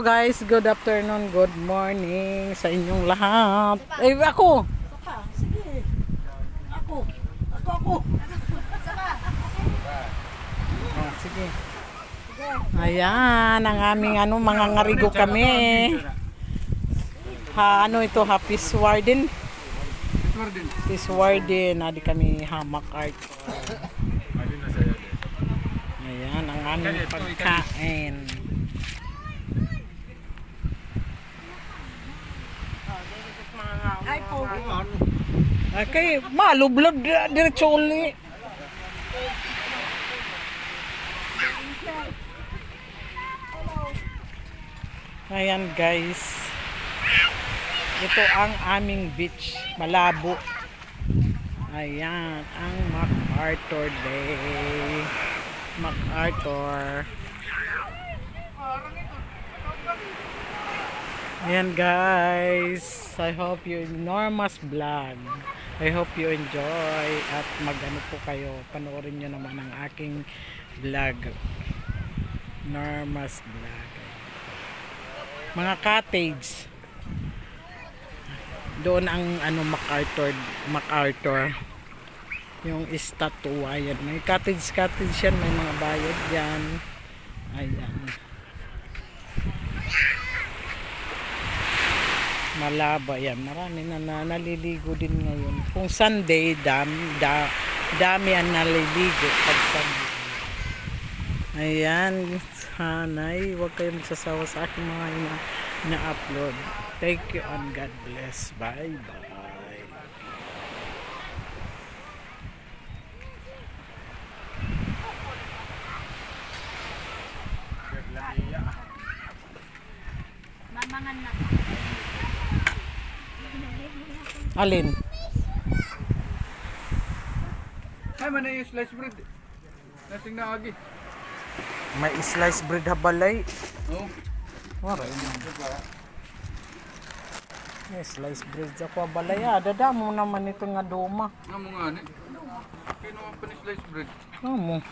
Hello guys, good afternoon, good morning sa inyong lahat. Eh ako. Sige. Ako. Sige. Ayan, ang aming mga ngarigo kami. Ano ito, Happy Warden. Happy Warden, adi kami hamak art. Ayan, ang aming pagkain. Okay, malublog diretso uli. Ayan guys. Ito ang aming beach, malabo. Ayan, ang MacArthur Day. MacArthur. Ayan guys, I hope you enormous vlog. I hope you enjoy at mag-ano po kayo, panoorin nyo naman ang aking vlog. Enormous vlog. Mga cottage. Doon ang MacArthur. Yung estatwa yan. May cottage yan, may mga bayad yan. Ayan. Malaba yan. Marami na naliligo din ngayon. Kung Sunday, dami ang naliligo pag Sunday. Ayan. Hanay, huwag kayong magsasawa sa aking mga na-upload. Thank you and God bless. Bye bye. Mamangan na. Alin? Ay, man na yung slice bread. Nasing na agi. May slice bread habalay. Oo. Wala yun. May slice bread ako habalay. Dada mo naman ito nga doma. Nga mo nga ni. Kaya naman pa ni slice bread. Ano mo?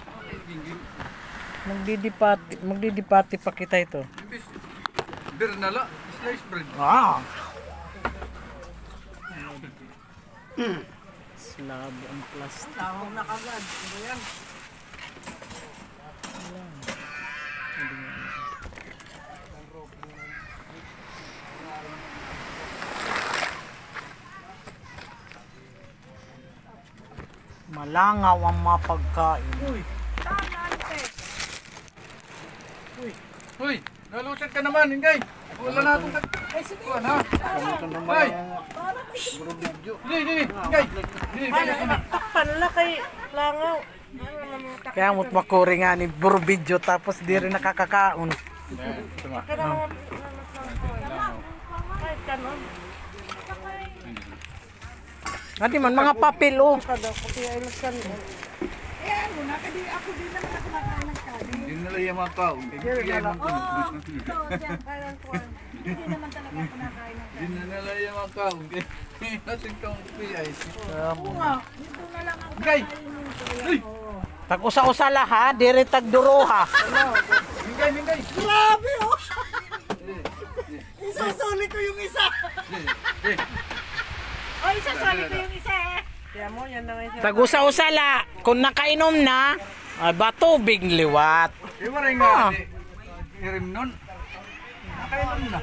Magdidipati pa kita ito. Imbis, bir nala, slice bread. Ah! Slab ang plastic. Tawag na kagad. Ano yan? Malangaw ang mga pagkain. Uy, nalusat ka naman, Ingay. Wala na akong ay, sige. Ano? Ay! Hindi, Ingay. Takpan na kay langaw. Kaya mo't makuri nga ni Burbidyo tapos di rin nakakakaon. Adi man mga papel oh. Hindi nila yung mga kao. Hindi naman yung mga kao. Nasing kang piyay. Ingay! Tag-usa-usa ha, dire tagduruha. Ingay! Grabe oh! Isasuli ko yung isa. Oh, isasuli ko yung isa eh. Kaya mo, yan na isa. Tag-usa-usa la. Kung nakainom na, ba tubig liwat. Iba rin nga. Hirim nun. Nakainom na.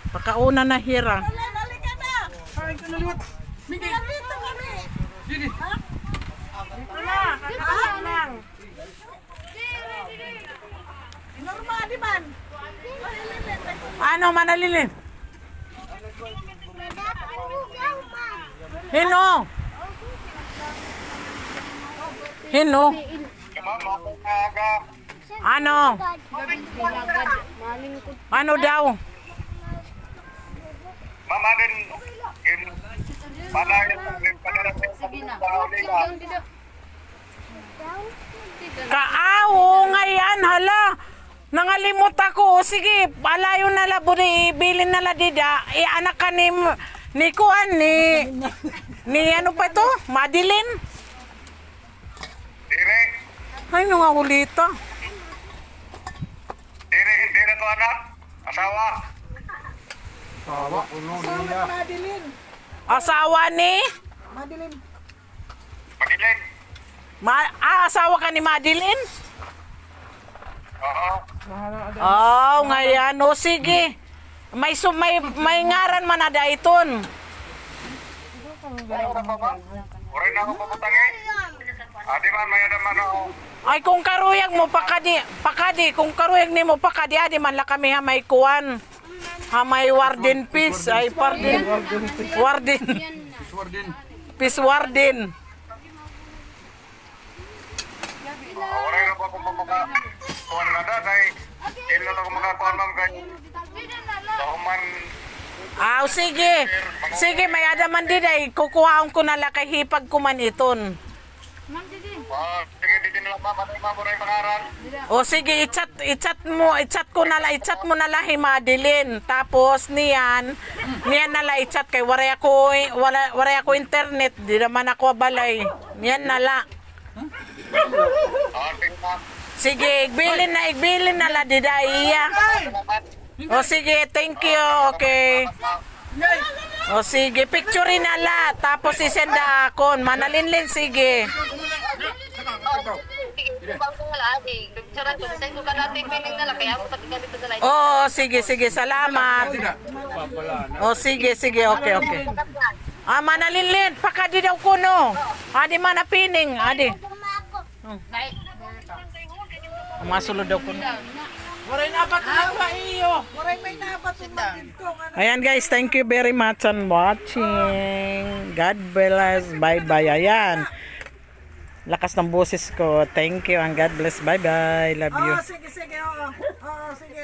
Pagkauna na hira. Halika na! Kain ka na liwat. Mingay! Dito kami! Didi! Dito na! Kakasal lang! Normal, di man? Ano manalilin? Hino? Ano? Ano daw? Mama din Kaawo ngayon, hala. Nangalimot ako. Sige, palayo na la budi, bilin na la dida. Anak ka ni Kuan, ni ano pa ito? Madeline? Dire. Ay, nga ulita. Hindi na to anak. Asawa. Tawa, ulo niya. Madeline. Asawa ni? Madeline. Madilim. Asawa ka ni Madeline? Oo. Oh, ngayon. O, sige. May ngaran man na daiton. Uray na ako puputang eh. Adi man, may naman ako. Ay, kung karuyag mo pakadi, kung karuyag ni mo pakadi, adi man la kami hamay kuwan. Hamay warden peace, ay pardon. Warden. Swordin. Peace warden. Uray na po akong puputang. Kuhan na dahil. Ilo na ako makakuhan ma'am kay. Kauman. Sige. Sige, may adaman din ay kukuhaon ko na la kay hipag kuman iton. Sige, dito nila ma'am. Ano yung ma'am? Uray pangaran. O sige, i-chat mo na la Madeline. Tapos niyan na la i-chat kay waray ako internet, di naman ako balay. Niyan na la. Sige ma'am. Sige, igbilin na la dida iya. O sige, thank you. Okay. O sige, picture na la tapos isenda akon. Manalinlin sige. Oh, sige, salamat. Oh, sige, okay. Manalinlin, pakadi daw kuno. Adi man pining, adi. Masulod daw kuno. Waray nabat na iyo. Waray may nabat ko. Ayan guys, thank you very much on watching. God bless. Bye-bye. Ayan. Lakas ng boses ko. Thank you and God bless. Bye-bye. Love you. Sige. Oo, sige.